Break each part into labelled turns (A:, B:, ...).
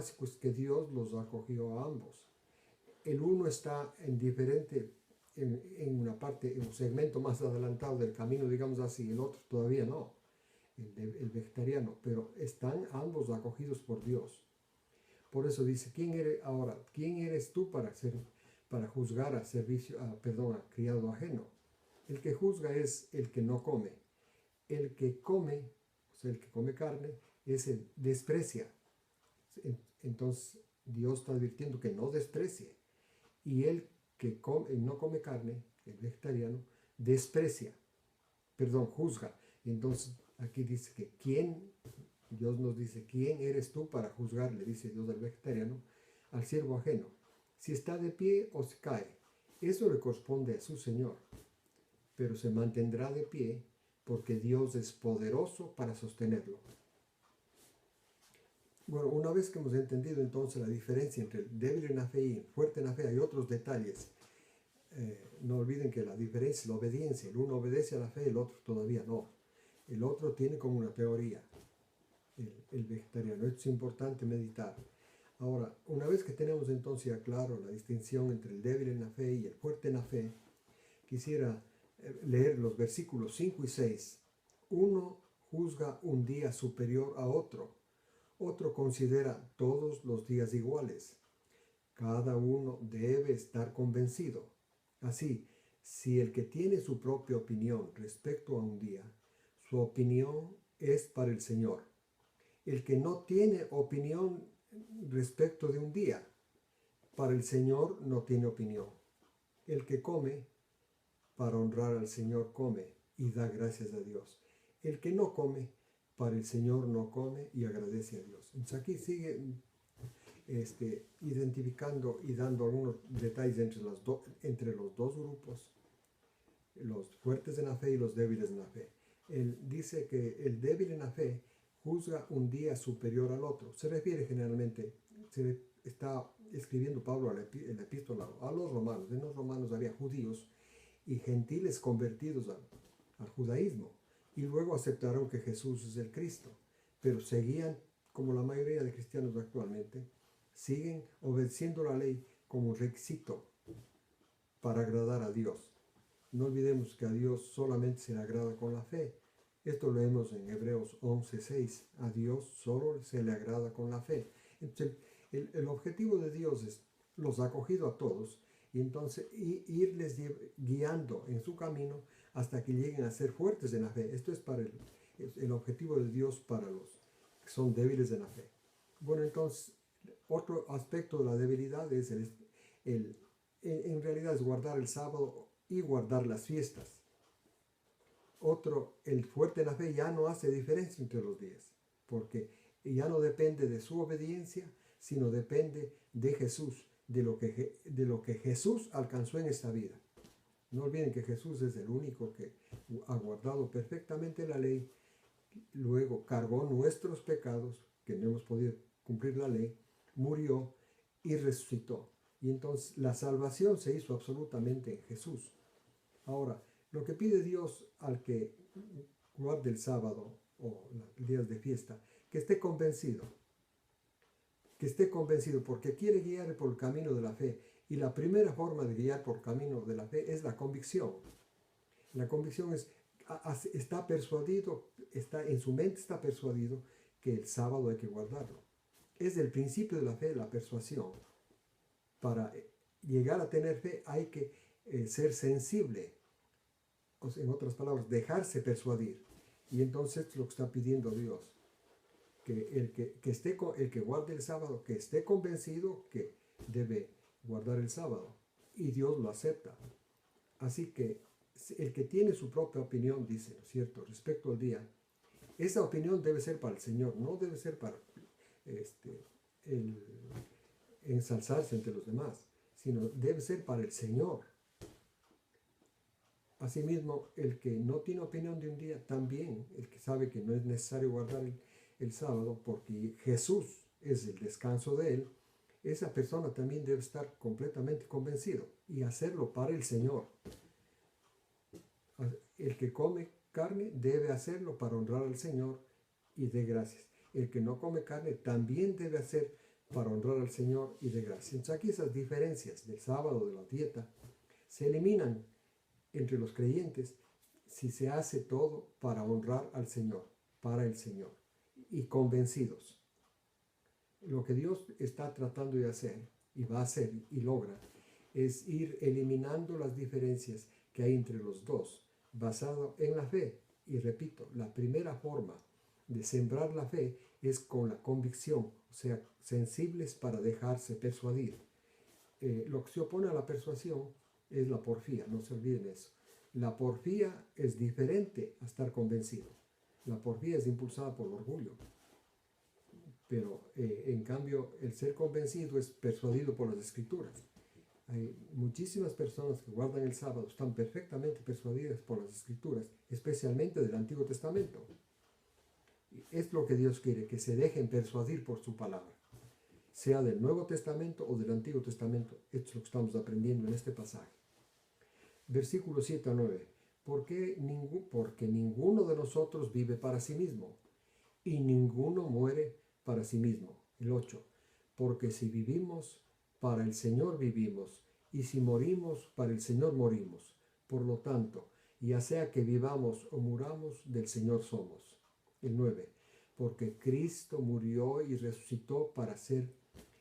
A: básicos que Dios los acogió a ambos. El uno está en diferente, en una parte, en un segmento más adelantado del camino, digamos así, el otro todavía no, el vegetariano, pero están ambos acogidos por Dios. Por eso dice, ¿quién eres tú para juzgar a a criado ajeno? El que juzga es el que no come. El que come, o sea, el que come carne, es el desprecia. Entonces Dios está advirtiendo que no desprecie. Y el que no come carne, el vegetariano, juzga. Entonces aquí dice que Dios nos dice, ¿quién eres tú para juzgar? Le dice Dios al vegetariano, al siervo ajeno, si está de pie o se cae. Eso le corresponde a su Señor, pero se mantendrá de pie porque Dios es poderoso para sostenerlo. Bueno, una vez que hemos entendido entonces la diferencia entre el débil en la fe y el fuerte en la fe, hay otros detalles. No olviden que la diferencia es la obediencia. El uno obedece a la fe, el otro todavía no. El otro tiene como una teoría, el vegetariano. Esto es importante meditar. Ahora, una vez que tenemos entonces ya claro la distinción entre el débil en la fe y el fuerte en la fe, quisiera leer los versículos 5 y 6. Uno juzga un día superior a otro. Otro considera todos los días iguales. Cada uno debe estar convencido. Así, si el que tiene su propia opinión respecto a un día, su opinión es para el Señor. El que no tiene opinión respecto de un día, para el Señor no tiene opinión. El que come, para honrar al Señor come y da gracias a Dios. El que no come, para el Señor no come y agradece a Dios. Entonces aquí sigue identificando y dando algunos detalles entre los dos grupos, los fuertes en la fe y los débiles en la fe. Él dice que el débil en la fe juzga un día superior al otro. Se refiere generalmente, está escribiendo Pablo en la epístola a los romanos. En los romanos había judíos y gentiles convertidos al judaísmo, y luego aceptaron que Jesús es el Cristo, pero seguían, como la mayoría de cristianos actualmente, siguen obedeciendo la ley como requisito para agradar a Dios. No olvidemos que a Dios solamente se le agrada con la fe. Esto lo leemos en Hebreos 11:6. A Dios solo se le agrada con la fe. Entonces, el objetivo de Dios es los ha acogido a todos y entonces irles guiando en su camino hasta que lleguen a ser fuertes en la fe. Esto es para el objetivo de Dios para los que son débiles en la fe. Bueno, entonces, otro aspecto de la debilidad es en realidad es guardar el sábado y guardar las fiestas. El fuerte en la fe ya no hace diferencia entre los días, porque ya no depende de su obediencia, sino depende de Jesús, de lo que Jesús alcanzó en esta vida. No olviden que Jesús es el único que ha guardado perfectamente la ley, luego cargó nuestros pecados, que no hemos podido cumplir la ley, murió y resucitó. Y entonces la salvación se hizo absolutamente en Jesús. Ahora, lo que pide Dios al que guarde el sábado o los días de fiesta, que esté convencido porque quiere guiar por el camino de la fe. Y la primera forma de guiar por el camino de la fe es la convicción. La convicción está persuadido, en su mente está persuadido que el sábado hay que guardarlo. Es el principio de la fe, la persuasión. Para llegar a tener fe hay que ser sensible. En otras palabras, dejarse persuadir. Y entonces lo que está pidiendo Dios, que el que guarde el sábado, que esté convencido que debe guardar el sábado. Y Dios lo acepta. Así que el que tiene su propia opinión, dice, ¿no es cierto?, respecto al día, esa opinión debe ser para el Señor, no debe ser para ensalzarse entre los demás, sino debe ser para el Señor. Asimismo, el que no tiene opinión de un día, también el que sabe que no es necesario guardar el sábado porque Jesús es el descanso de él, esa persona también debe estar completamente convencido y hacerlo para el Señor. El que come carne debe hacerlo para honrar al Señor y dé gracias. El que no come carne también debe hacer para honrar al Señor y de gracia. Entonces aquí esas diferencias del sábado, de la dieta, se eliminan entre los creyentes si se hace todo para honrar al Señor, para el Señor, y convencidos. Lo que Dios está tratando de hacer, y va a hacer, y logra, es ir eliminando las diferencias que hay entre los dos, basado en la fe. Y repito, la primera forma de sembrar la fe es con la convicción, o sea, sensibles para dejarse persuadir. Lo que se opone a la persuasión es la porfía, no se olviden eso. La porfía es diferente a estar convencido. La porfía es impulsada por el orgullo, pero en cambio el ser convencido es persuadido por las Escrituras. Hay muchísimas personas que guardan el sábado, están perfectamente persuadidas por las Escrituras, especialmente del Antiguo Testamento. Es lo que Dios quiere, que se dejen persuadir por su palabra, sea del Nuevo Testamento o del Antiguo Testamento. Esto es lo que estamos aprendiendo en este pasaje. Versículos 7 a 9. Porque ninguno de nosotros vive para sí mismo, y ninguno muere para sí mismo. El 8. Porque si vivimos, para el Señor vivimos, y si morimos, para el Señor morimos. Por lo tanto, ya sea que vivamos o muramos, del Señor somos. El 9. Porque Cristo murió y resucitó para ser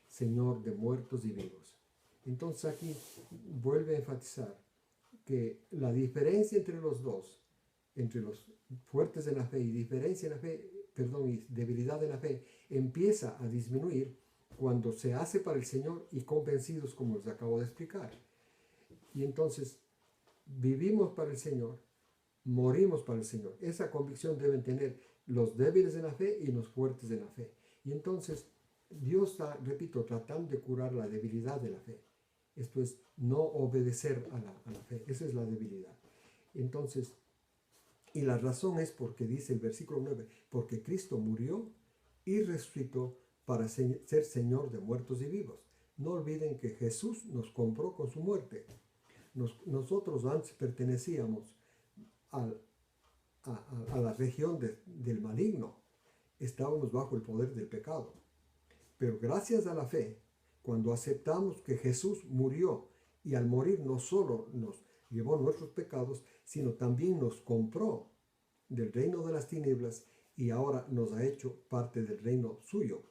A: Señor de muertos y vivos. Entonces aquí vuelve a enfatizar que la diferencia entre los dos, entre los fuertes en la fe y diferencia en la fe, y debilidad en la fe, empieza a disminuir cuando se hace para el Señor y convencidos, como les acabo de explicar. Y entonces vivimos para el Señor, morimos para el Señor. Esa convicción deben tener los débiles en la fe y los fuertes en la fe. Y entonces Dios está, repito, tratando de curar la debilidad de la fe. Esto es no obedecer a la fe. Esa es la debilidad. Entonces, y la razón es porque dice el versículo 9, porque Cristo murió y resucitó para ser Señor de muertos y vivos. No olviden que Jesús nos compró con su muerte. Nosotros antes pertenecíamos a la región del maligno. Estábamos bajo el poder del pecado. Pero gracias a la fe, cuando aceptamos que Jesús murió y al morir no solo nos llevó nuestros pecados, sino también nos compró del reino de las tinieblas y ahora nos ha hecho parte del reino suyo.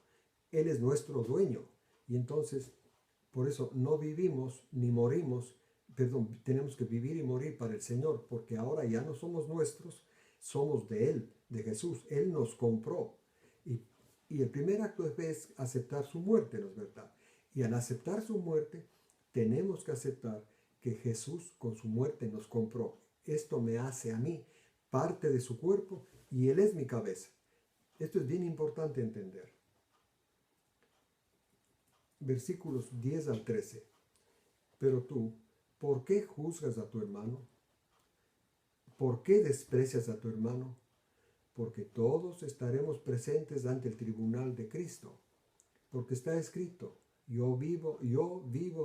A: Él es nuestro dueño. Y entonces, por eso no vivimos ni morimos, tenemos que vivir y morir para el Señor, porque ahora ya no somos nuestros, somos de Él, de Jesús. Él nos compró. Y el primer acto de fe es aceptar su muerte, ¿no es verdad? Y al aceptar su muerte, tenemos que aceptar que Jesús con su muerte nos compró. Esto me hace a mí parte de su cuerpo y Él es mi cabeza. Esto es bien importante entender. Versículos 10 al 13. Pero tú, ¿por qué juzgas a tu hermano? ¿Por qué desprecias a tu hermano? Porque todos estaremos presentes ante el tribunal de Cristo. Porque está escrito, yo vivo,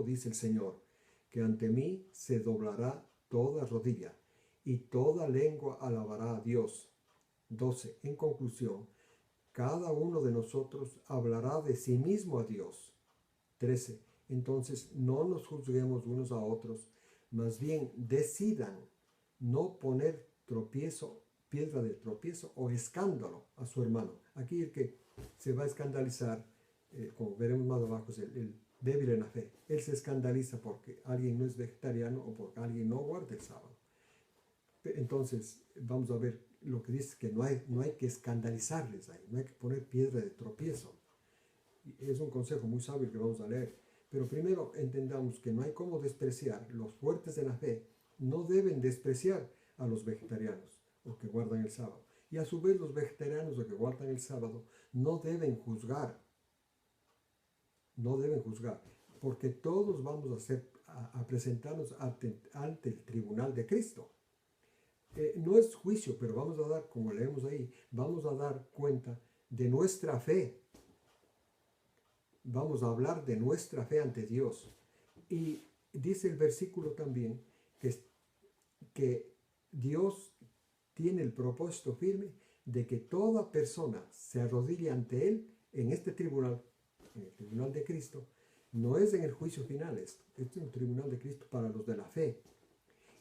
A: dice el Señor, que ante mí se doblará toda rodilla y toda lengua alabará a Dios. 12. En conclusión, cada uno de nosotros hablará de sí mismo a Dios. 13. Entonces no nos juzguemos unos a otros, más bien decidan no poner piedra de tropiezo o escándalo a su hermano. Aquí el que se va a escandalizar, como veremos más abajo, es el débil en la fe. Él se escandaliza porque alguien no es vegetariano o porque alguien no guarda el sábado. Entonces vamos a ver lo que dice, que no hay que escandalizarles ahí, no hay que poner piedra de tropiezo. Es un consejo muy sabio que vamos a leer. Pero primero entendamos que no hay cómo despreciar. Los fuertes de la fe no deben despreciar a los vegetarianos o que guardan el sábado. Y a su vez los vegetarianos o que guardan el sábado no deben juzgar. No deben juzgar. Porque todos vamos a presentarnos ante el tribunal de Cristo. No es juicio, pero vamos a dar, como leemos ahí, vamos a dar cuenta de nuestra fe. Vamos a hablar de nuestra fe ante Dios. Y dice el versículo también que Dios tiene el propósito firme de que toda persona se arrodille ante Él en este tribunal en el tribunal de Cristo, no es en el juicio final esto. Esto es un tribunal de Cristo para los de la fe.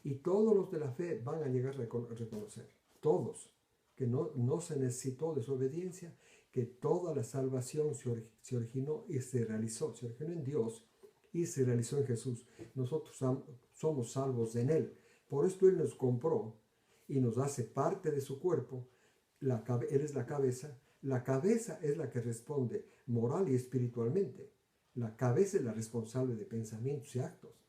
A: Y todos los de la fe van a llegar a reconocer, todos, que no se necesitó desobediencia, que toda la salvación se originó y se realizó, se originó en Dios y se realizó en Jesús. Nosotros somos salvos en Él. Por esto Él nos compró y nos hace parte de su cuerpo. Él es la cabeza. La cabeza es la que responde moral y espiritualmente. La cabeza es la responsable de pensamientos y actos.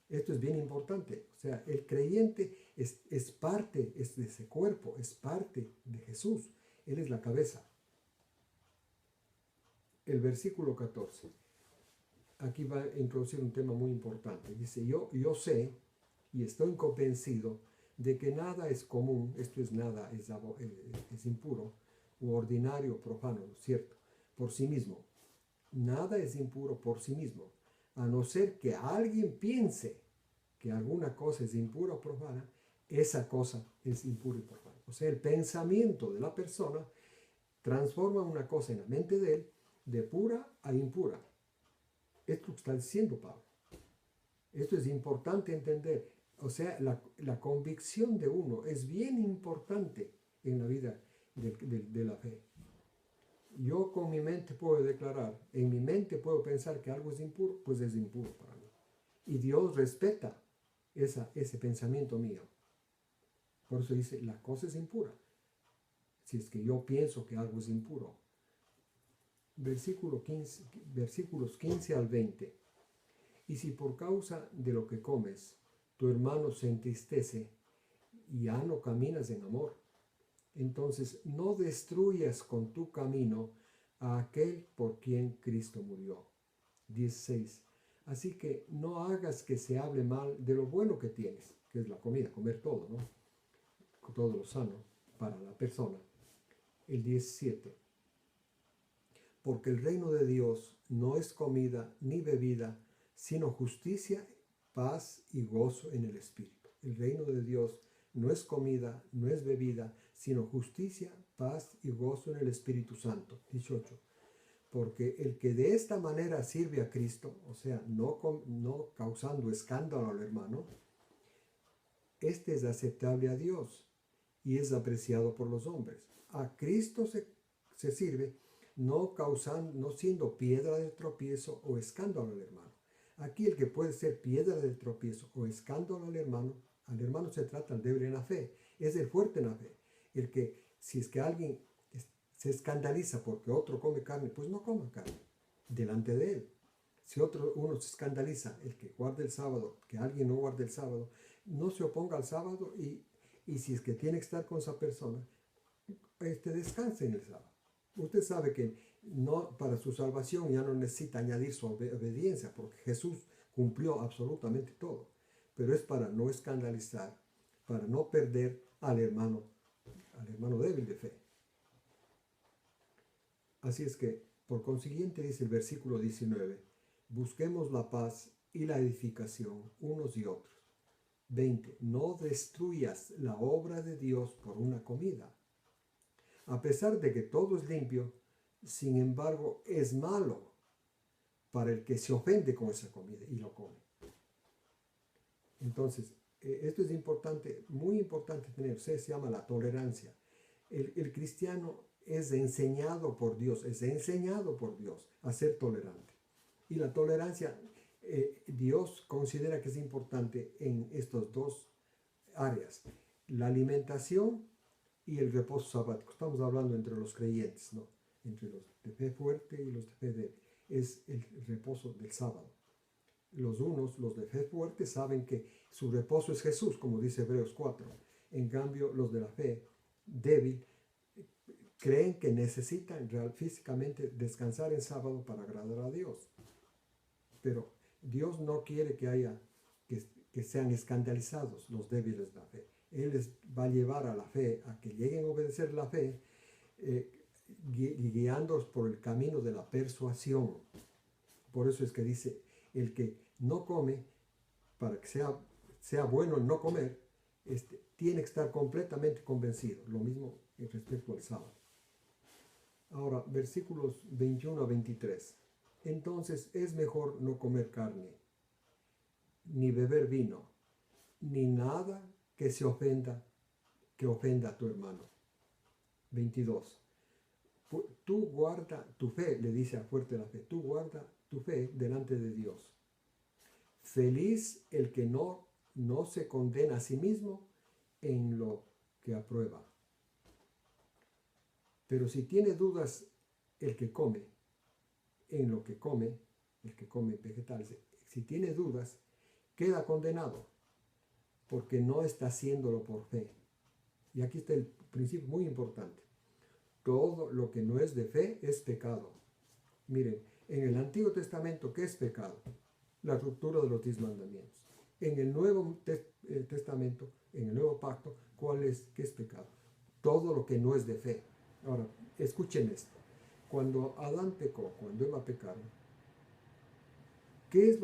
A: Esto es bien importante. O sea, el creyente es parte de ese cuerpo, es parte de Jesús. Él es la cabeza. El versículo 14. Aquí va a introducir un tema muy importante. Dice, yo sé y estoy convencido de que nada es común, esto es nada, es impuro, u ordinario, profano, ¿no es cierto? Por sí mismo. Nada es impuro por sí mismo, a no ser que alguien piense que alguna cosa es impura o profana, esa cosa es impura y profana. O sea, el pensamiento de la persona transforma una cosa en la mente de él de pura a impura. Esto es lo que está diciendo Pablo. Esto es importante entender. O sea, la convicción de uno es bien importante en la vida de la fe. Yo con mi mente puedo declarar, en mi mente puedo pensar que algo es impuro, pues es impuro para mí. Y Dios respeta ese pensamiento mío. Por eso dice, la cosa es impura. Si es que yo pienso que algo es impuro. Versículos 15 al 20. Y si por causa de lo que comes, tu hermano se entristece y ya no caminas en amor, entonces no destruyas con tu camino a aquel por quien Cristo murió. 16. Así que no hagas que se hable mal de lo bueno que tienes, que es la comida, comer todo, ¿no? Todo lo sano para la persona. El 17. Porque el reino de Dios no es comida ni bebida, sino justicia, paz y gozo en el Espíritu. El reino de Dios no es comida, no es bebida, sino justicia, paz y gozo en el Espíritu Santo. 18. Porque el que de esta manera sirve a Cristo, o sea, no causando escándalo al hermano, este es aceptable a Dios y es apreciado por los hombres. A Cristo se sirve no siendo piedra de tropiezo o escándalo al hermano. Aquí el que puede ser piedra de tropiezo o escándalo al hermano se trata al débil en la fe, es el fuerte en la fe. El que, si es que alguien se escandaliza porque otro come carne, pues no coma carne delante de él. Si uno se escandaliza, el que guarde el sábado, que alguien no guarde el sábado, no se oponga al sábado y si es que tiene que estar con esa persona, descanse en el sábado. Usted sabe que no, para su salvación ya no necesita añadir su obediencia, porque Jesús cumplió absolutamente todo. Pero es para no escandalizar, para no perder al hermano débil de fe. Así es que, por consiguiente, dice el versículo 19, busquemos la paz y la edificación unos y otros. 20. No destruyas la obra de Dios por una comida. A pesar de que todo es limpio, sin embargo, es malo para el que se ofende con esa comida y lo come. Entonces, esto es importante, muy importante tener. Se llama la tolerancia. El cristiano es enseñado por Dios a ser tolerante. Y la tolerancia, Dios considera que es importante en estas dos áreas. La alimentación y el reposo sabático. Estamos hablando entre los creyentes, ¿no? Entre los de fe fuerte y los de fe débil. Es el reposo del sábado. Los de fe fuerte, saben que su reposo es Jesús, como dice Hebreos 4. En cambio, los de la fe débil creen que necesitan físicamente descansar en sábado para agradar a Dios. Pero Dios no quiere que sean escandalizados los débiles de la fe. Él les va a llevar a la fe, a que lleguen a obedecer la fe, guiándolos por el camino de la persuasión. Por eso es que dice, el que no come, para que sea bueno el no comer, tiene que estar completamente convencido. Lo mismo respecto al sábado. Ahora, versículos 21 a 23. entonces es mejor no comer carne, ni beber vino, ni nada que ofenda a tu hermano. 22. Tú guarda tu fe, le dice a fuerte la fe, tú guarda tu fe delante de Dios. Feliz el que no se condena a sí mismo en lo que aprueba. Pero si tiene dudas el que come, en lo que come, el que come vegetales, si tiene dudas, queda condenado, porque no está haciéndolo por fe. Y aquí está el principio muy importante. Todo lo que no es de fe es pecado. Miren, en el Antiguo Testamento, ¿qué es pecado? La ruptura de los 10 mandamientos. En el Nuevo Testamento, en el Nuevo Pacto, ¿qué es pecado? Todo lo que no es de fe. Ahora, escuchen esto. Cuando Adán pecó, cuando Eva pecaron, ¿qué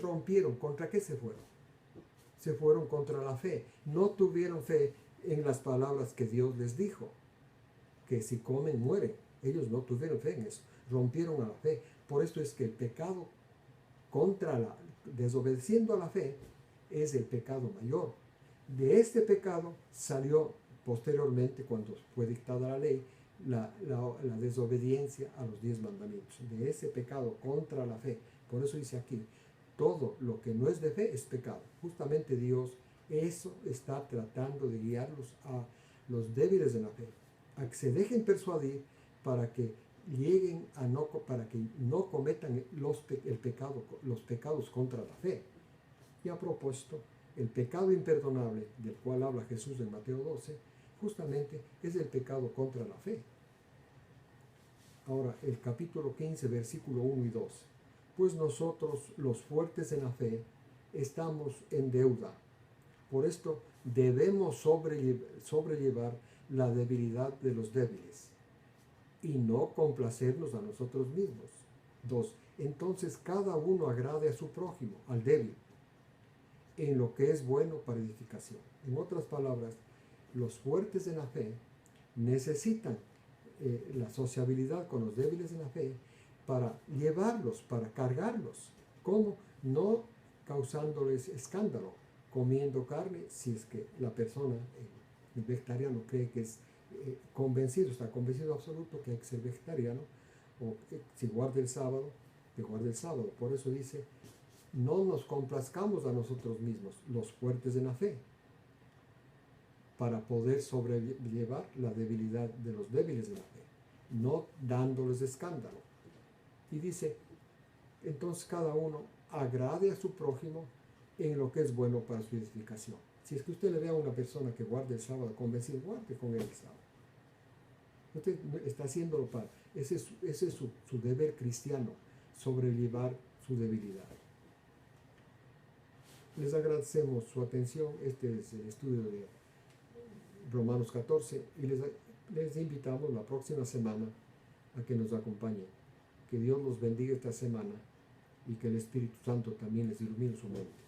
A: rompieron? ¿Contra qué se fueron? Se fueron contra la fe. No tuvieron fe en las palabras que Dios les dijo, que si comen mueren. Ellos no tuvieron fe en eso. Rompieron a la fe. Por esto es que el pecado desobedeciendo a la fe, es el pecado mayor. De este pecado salió posteriormente, cuando fue dictada la ley, la desobediencia a los 10 mandamientos. De ese pecado contra la fe. Por eso dice aquí, todo lo que no es de fe es pecado. Justamente Dios eso está tratando de guiarlos a los débiles de la fe, a que se dejen persuadir para que lleguen para que no cometan los pecados contra la fe. Y a propósito, el pecado imperdonable del cual habla Jesús en Mateo 12, justamente es el pecado contra la fe. Ahora, el capítulo 15, versículo 1 y 2. Pues nosotros, los fuertes en la fe, estamos en deuda. Por esto debemos sobrellevar la debilidad de los débiles y no complacernos a nosotros mismos. 2. Entonces cada uno agrade a su prójimo, al débil, en lo que es bueno para edificación. En otras palabras, los fuertes en la fe necesitan la sociabilidad con los débiles en la fe para llevarlos, para cargarlos. ¿Cómo? No causándoles escándalo, comiendo carne, si es que la persona, el vegetariano, cree que es está convencido absoluto que hay que ser vegetariano, o si guarda el sábado, que guarde el sábado. Por eso dice, no nos complazcamos a nosotros mismos, los fuertes en la fe, para poder sobrellevar la debilidad de los débiles de la fe, no dándoles escándalo. Y dice, entonces cada uno agrade a su prójimo en lo que es bueno para su edificación. Si es que usted le ve a una persona que guarda el sábado convencido, guarde con él el sábado. Usted está haciéndolo para... Ese es su deber cristiano, sobrellevar su debilidad. Les agradecemos su atención. Este es el estudio de Romanos 14 y les invitamos la próxima semana a que nos acompañen. Que Dios los bendiga esta semana y que el Espíritu Santo también les ilumine su mente.